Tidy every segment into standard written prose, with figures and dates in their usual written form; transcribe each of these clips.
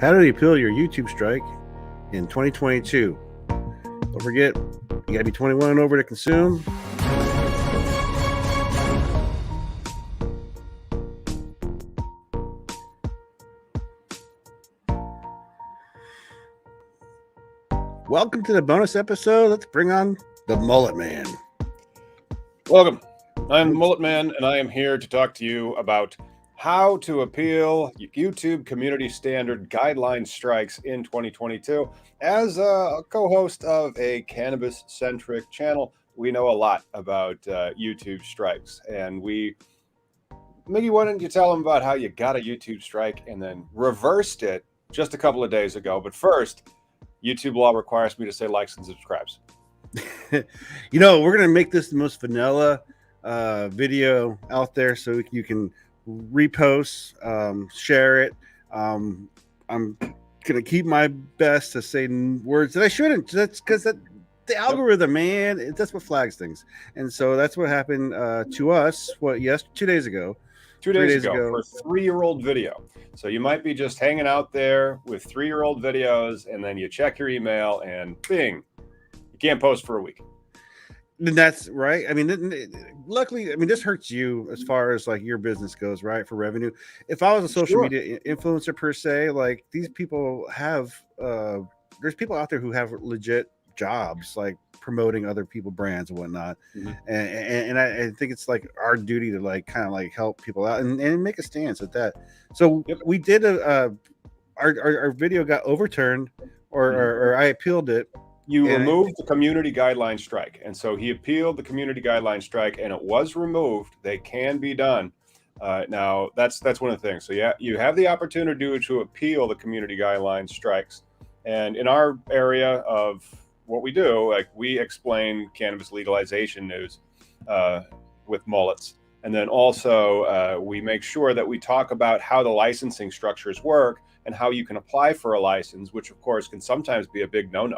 How do you appeal your YouTube strike in 2022? Don't forget, you gotta be 21 and over to consume. Welcome to the bonus episode. Let's bring on the Mullet Man. Welcome. I'm the Mullet Man, and I am here to talk to you about how to appeal YouTube community standard guideline strikes in 2022. As a co-host of a cannabis-centric channel, we know a lot about YouTube strikes. And Miggy, why don't you tell them about how you got a YouTube strike and then reversed it just a couple of days ago? But first, YouTube law requires me to say likes and subscribes. We're going to make this the most vanilla video out there so you can repost, share it. I'm gonna keep my best to say words that I shouldn't. That's because the algorithm, man, that's what flags things. And so that's what happened to us. 2 days ago. 2 days ago for a 3-year-old video. So you might be just hanging out there with 3-year-old videos, and then you check your email, and bing, you can't post for a week. That's right. I mean, luckily, this hurts you as far as like your business goes, right? For revenue. If I was a social media influencer per se, like these people have, there's people out there who have legit jobs, like promoting other people's brands and whatnot. Mm-hmm. And I think it's like our duty to like kind of like help people out and make a stance at that. So we did our video got overturned, or I appealed it. You removed the community guideline strike. And so he appealed the community guideline strike, and it was removed. They can be done. Now, that's one of the things. So yeah, you have the opportunity to appeal the community guideline strikes. And in our area of what we do, like we explain cannabis legalization news with mullets. And then also we make sure that we talk about how the licensing structures work and how you can apply for a license, which of course can sometimes be a big no-no.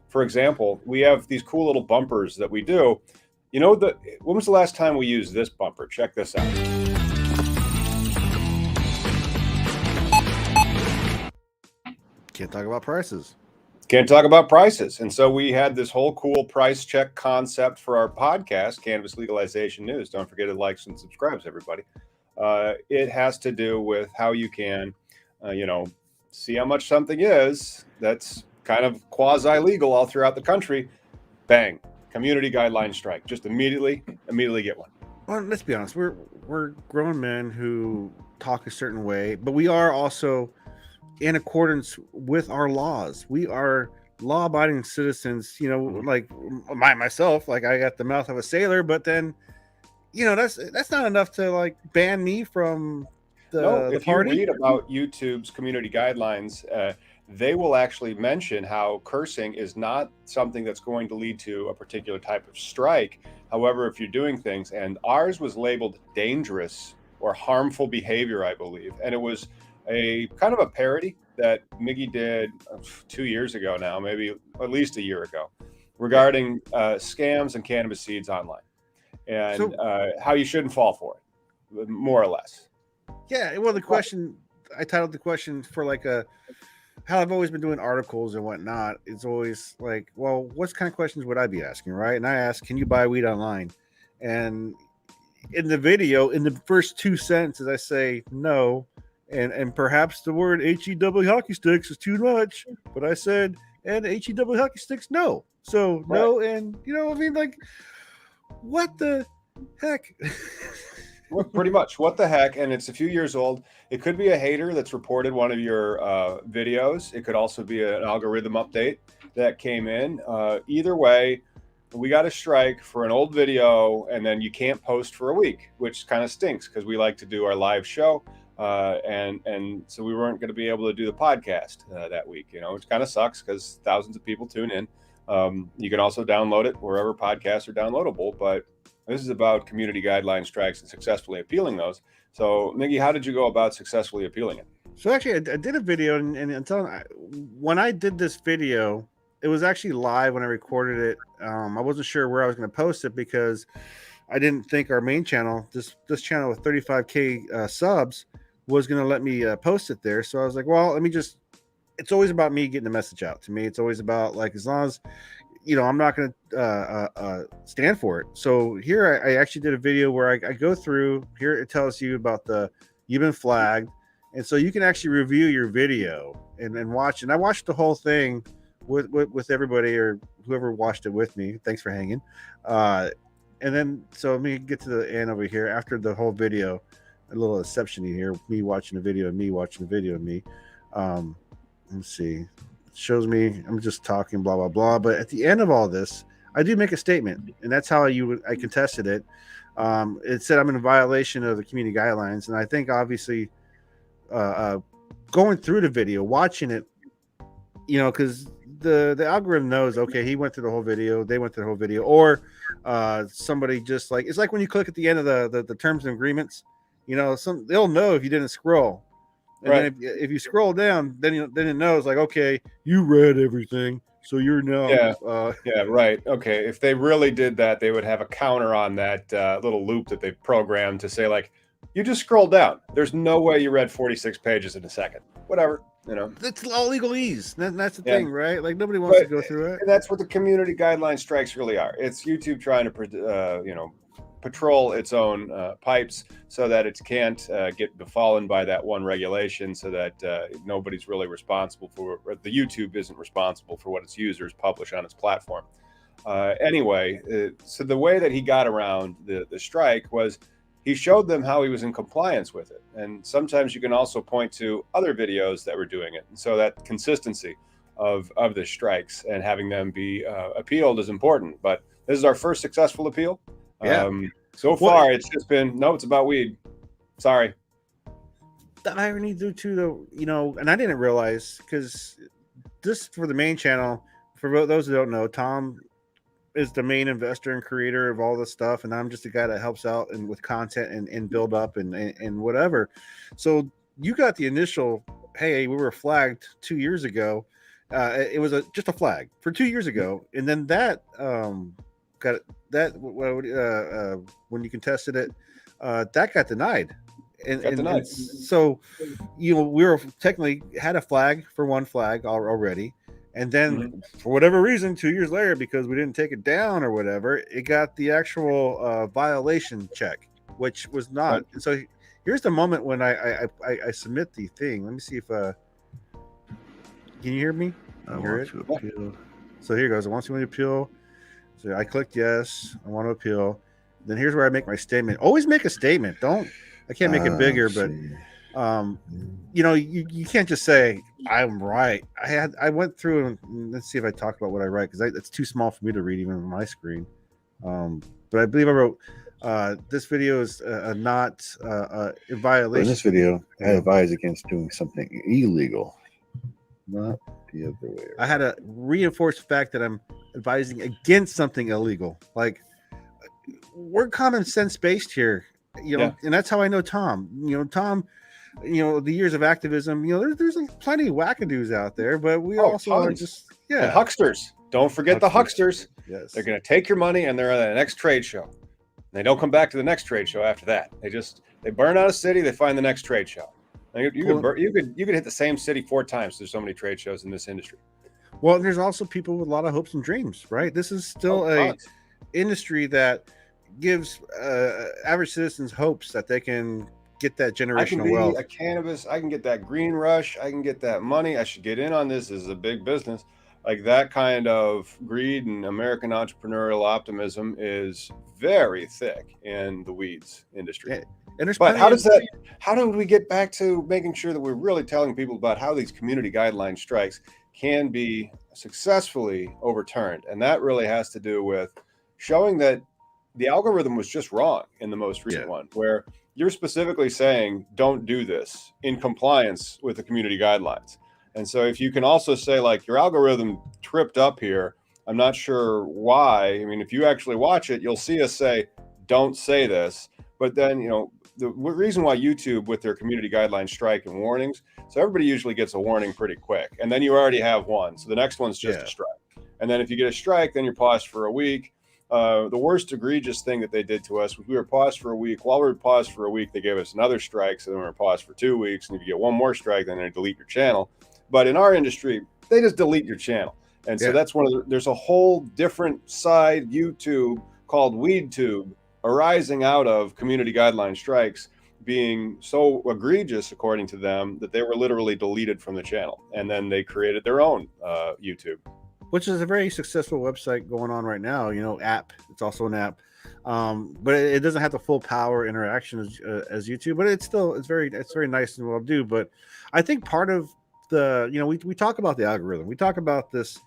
For example, we have these cool little bumpers that we do. When was the last time we used this bumper? Check this out. Can't talk about prices. Can't talk about prices. And so we had this whole cool price check concept for our podcast, Cannabis Legalization News. Don't forget to like and subscribe, everybody. It has to do with how you can, see how much something is that's kind of quasi-legal all throughout the country. Bang, community guideline strike. Just immediately get one. Well, let's be honest. We're grown men who talk a certain way, but we are also in accordance with our laws. We are law-abiding citizens. Like myself, like I got the mouth of a sailor, but then, that's not enough to like ban me from the party. If you read about YouTube's community guidelines, they will actually mention how cursing is not something that's going to lead to a particular type of strike. However, if you're doing things, and ours was labeled dangerous or harmful behavior, I believe, and it was a kind of a parody that Miggy did 2 years ago now, maybe at least a year ago, regarding scams and cannabis seeds online, and how you shouldn't fall for it, more or less. Yeah, well, I titled the question for like how I've always been doing articles and whatnot. It's always like, well, what kind of questions would I be asking, right? And I asked, can you buy weed online? And in the video, in the first 2 sentences, I say no, and perhaps the word HEW hockey sticks is too much, but I said, and HEW hockey sticks, no. So no, and like, what the heck? Well, pretty much, what the heck? And it's a few years old. It could be a hater that's reported one of your videos. It could also be an algorithm update that came in. Either way, we got a strike for an old video, and then you can't post for a week, which kind of stinks because we like to do our live show. And so we weren't going to be able to do the podcast that week, which kind of sucks because thousands of people tune in. You can also download it wherever podcasts are downloadable, but this is about community guideline strikes and successfully appealing those. So, Miggy, how did you go about successfully appealing it? So actually, I did a video, and when I did this video, it was actually live when I recorded it. I wasn't sure where I was going to post it because I didn't think our main channel, this channel with 35K subs, was going to let me post it there. So I was like, well, let me just it's always about me getting the message out. To me, it's always about like, as long as, you know, I'm not going to stand for it. So here I actually did a video where I go through here. It tells you about you've been flagged. And so you can actually review your video and watch. And I watched the whole thing with everybody, or whoever watched it with me. Thanks for hanging. And then, so let me get to the end over here. After the whole video, a little exception here, me watching the video and me watching the video and me. Let's see. It shows me I'm just talking, blah, blah, blah. But at the end of all this, I do make a statement, and that's how I contested it. It said I'm in violation of the community guidelines. And I think obviously going through the video, watching it, you know, because the algorithm knows, okay, he went through the whole video, they went through the whole video, or somebody just like, it's like when you click at the end of the terms and agreements, you know, they'll know if you didn't scroll. And Right. then if you scroll down, then it knows, like, okay, you read everything, so you're now. Yeah, right. Okay. If they really did that, they would have a counter on that little loop that they've programmed to say, like, you just scroll down. There's no way you read 46 pages in a second. Whatever, you know. It's all legalese. That's the Yeah. thing, right? Like, nobody wants to go through it. And that's what the community guideline strikes really are. It's YouTube trying to, you know, patrol its own pipes so that it can't get befallen by that one regulation, so that nobody's really responsible for, or the YouTube isn't responsible for what its users publish on its platform. Anyway, so the way that he got around the strike was he showed them how he was in compliance with it. And sometimes you can also point to other videos that were doing it. And so that consistency of the strikes and having them be appealed is important. But this is our first successful appeal. Yeah. So far, it's just been, no, it's about weed. Sorry. The irony too, though, you know, and I didn't realize, because this, for the main channel, for those who don't know, Tom is the main investor and creator of all this stuff, and I'm just a guy that helps out and with content and build up and whatever. So you got the initial, hey, we were flagged 2 years ago. It was just a flag for 2 years ago, and then that got that when you contested it, that got denied. And so, you know, we were technically had a flag for one flag already. And then for whatever reason, 2 years later, because we didn't take it down or whatever, it got the actual violation check, which was not. Right. And so here's the moment when I submit the thing. Let me see if can you hear me? I want to appeal. So here goes. I want to appeal. So I clicked yes. I want to appeal. Then here's where I make my statement. Always make a statement. I can't make it bigger, but you know, you can't just say I'm right. I went through and let's see if I talk about what I write, because it's too small for me to read even on my screen. But I believe I wrote this video is not in violation. In this video, I advise against doing something illegal, not the other way around. I had to reinforce the fact that I'm advising against something illegal. Like, we're common sense based here, you know, and that's how I know Tom. You know, Tom, you know, the years of activism, you know, there's plenty of wackadoos out there, but we also are just and hucksters. Don't forget the hucksters. Yes, they're going to take your money and they're at the next trade show. They don't come back to the next trade show after that. They burn out a city. They find the next trade show. You could hit the same city 4 times. There's so many trade shows in this industry. Well, there's also people with a lot of hopes and dreams, right? This is still a industry that gives average citizens hopes that they can get that generational wealth. A cannabis, I can get that green rush, I can get that money, I should get in on this. This is a big business. Like, that kind of greed and American entrepreneurial optimism is very thick in the weeds industry. But how do we get back to making sure that we're really telling people about how these community guideline strikes can be successfully overturned? And that really has to do with showing that the algorithm was just wrong in the most recent one, where you're specifically saying, don't do this in compliance with the community guidelines. And so if you can also say, like, your algorithm tripped up here, I'm not sure why. I mean, if you actually watch it, you'll see us say, don't say this. But then, you know, the reason why YouTube, with their community guideline strike and warnings, so everybody usually gets a warning pretty quick. And then you already have one. So the next one's just a strike. And then if you get a strike, then you're paused for a week. The worst egregious thing that they did to us was we were paused for a week. While we were paused for a week, they gave us another strike. So then we were paused for 2 weeks. And if you get one more strike, then they delete your channel. But in our industry, they just delete your channel. And so Yeah. that's there's a whole different side YouTube called WeedTube arising out of community guideline strikes being so egregious, according to them, that they were literally deleted from the channel. And then they created their own YouTube. Which is a very successful website going on right now, app. It's also an app. But it doesn't have the full power interaction as YouTube, but it's very nice and well do. But I think part of the, we talk about the algorithm. We talk about this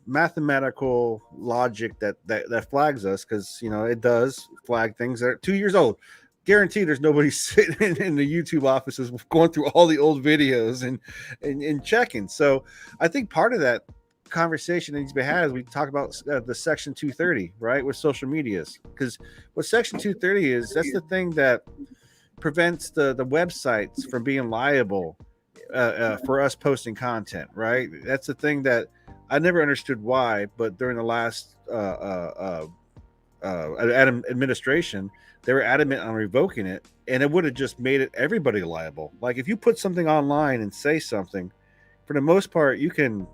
mathematical logic that flags us, because it does flag things that are 2 years old. Guaranteed there's nobody sitting in the YouTube offices going through all the old videos and checking. So I think part of that conversation that needs to be had is we talk about the Section 230, right, with social medias, because what Section 230 is, that's the thing that prevents the websites from being liable for us posting content, right? That's the thing that I never understood why, but during the last administration, they were adamant on revoking it, and it would have just made it everybody liable. Like if you put something online and say something, for the most part, you can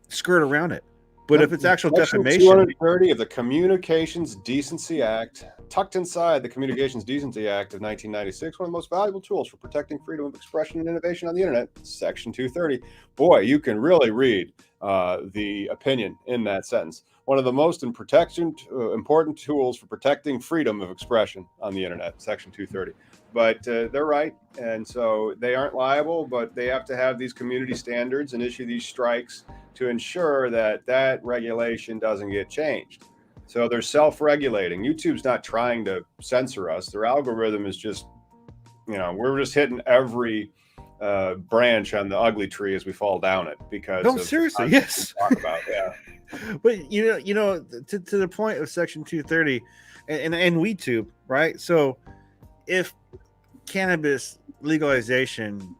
skirt around it. But if it's actual defamation, 230 of the Communications Decency Act, tucked inside the Communications Decency Act of 1996, one of the most valuable tools for protecting freedom of expression and innovation on the internet, Section 230. Boy, you can really read the opinion in that sentence. One of the most important tools for protecting freedom of expression on the internet, Section 230. But they're right. And so they aren't liable, but they have to have these community standards and issue these strikes to ensure that regulation doesn't get changed. So they're self-regulating. YouTube's not trying to censor us. Their algorithm is just, we're just hitting every branch on the ugly tree as we fall down it, because seriously, yes. Talk about, yeah. But to the point of Section 230 and WeedTube, right? So if cannabis legalization,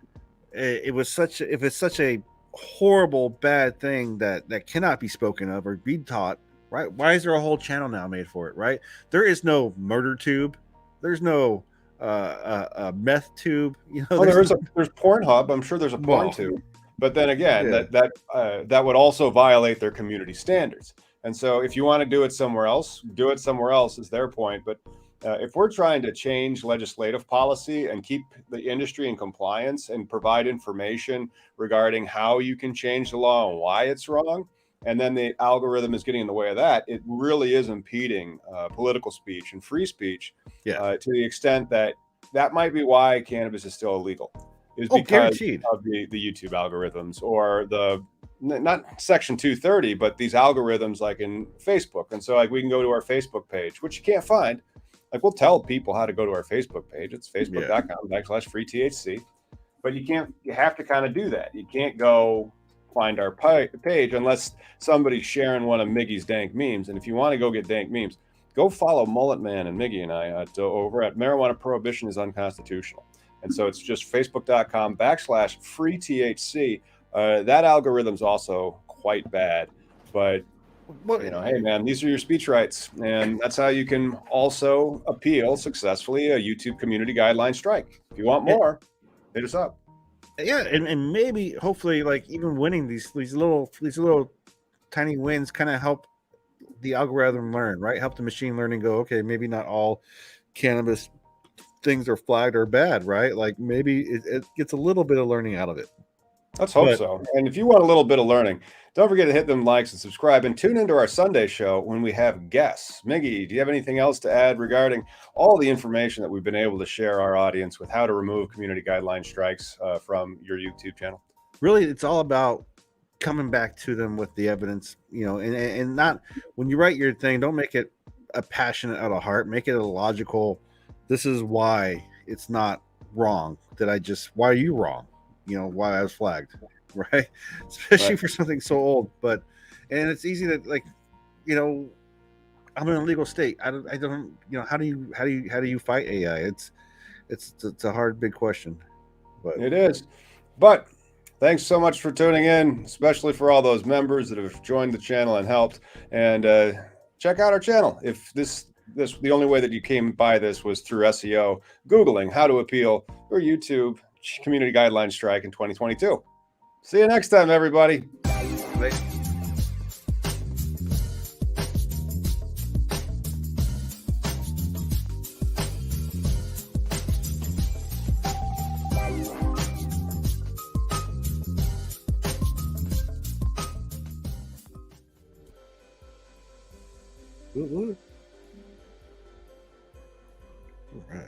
if it's such a horrible bad thing that cannot be spoken of or be taught, right? Why is there a whole channel now made for it, right? There is no murder tube. There's no meth tube. There's Pornhub. I'm sure there's a porn tube. But then again, that would also violate their community standards. And so if you want to do it somewhere else is their point. But if we're trying to change legislative policy and keep the industry in compliance and provide information regarding how you can change the law and why it's wrong, and then the algorithm is getting in the way of that, it really is impeding political speech and free speech to the extent that might be why cannabis is still illegal. Is because guaranteed. Of the YouTube algorithms, or not Section 230, but these algorithms like in Facebook. And so we can go to our Facebook page, which you can't find. We'll tell people how to go to our Facebook page. It's facebook.com/freethc. But you have to kind of do that. You can't go find our page unless somebody's sharing one of Miggy's dank memes. And if you want to go get dank memes, go follow Mullet Man and Miggy and I over at Marijuana Prohibition is Unconstitutional. And so it's just facebook.com/freethc. That algorithm's also quite bad, but hey man, these are your speech rights, and that's how you can also appeal successfully a YouTube community guideline strike. If you want more, hit us up. Yeah, and maybe hopefully even winning these little tiny wins kind of help the algorithm learn, right? Help the machine learning go, okay, maybe not all cannabis things are flagged or bad, right? Maybe it gets a little bit of learning out of it. Let's hope so. And if you want a little bit of learning, don't forget to hit them likes and subscribe, and tune into our Sunday show when we have guests. Miggy, do you have anything else to add regarding all the information that we've been able to share our audience with how to remove community guideline strikes from your YouTube channel? Really, it's all about coming back to them with the evidence, and not, when you write your thing, don't make it a passionate out of heart, make it a logical, this is why it's not wrong, why are you wrong? Why I was flagged, right? Especially for something so old. And it's easy to I'm in a legal state. I don't how do you fight AI? It's a hard, big question. But it is. But thanks so much for tuning in, especially for all those members that have joined the channel and helped. And check out our channel. If the only way that you came by this was through SEO, Googling how to appeal, or YouTube, community guideline strike in 2022. See you next time, everybody. Like, All right.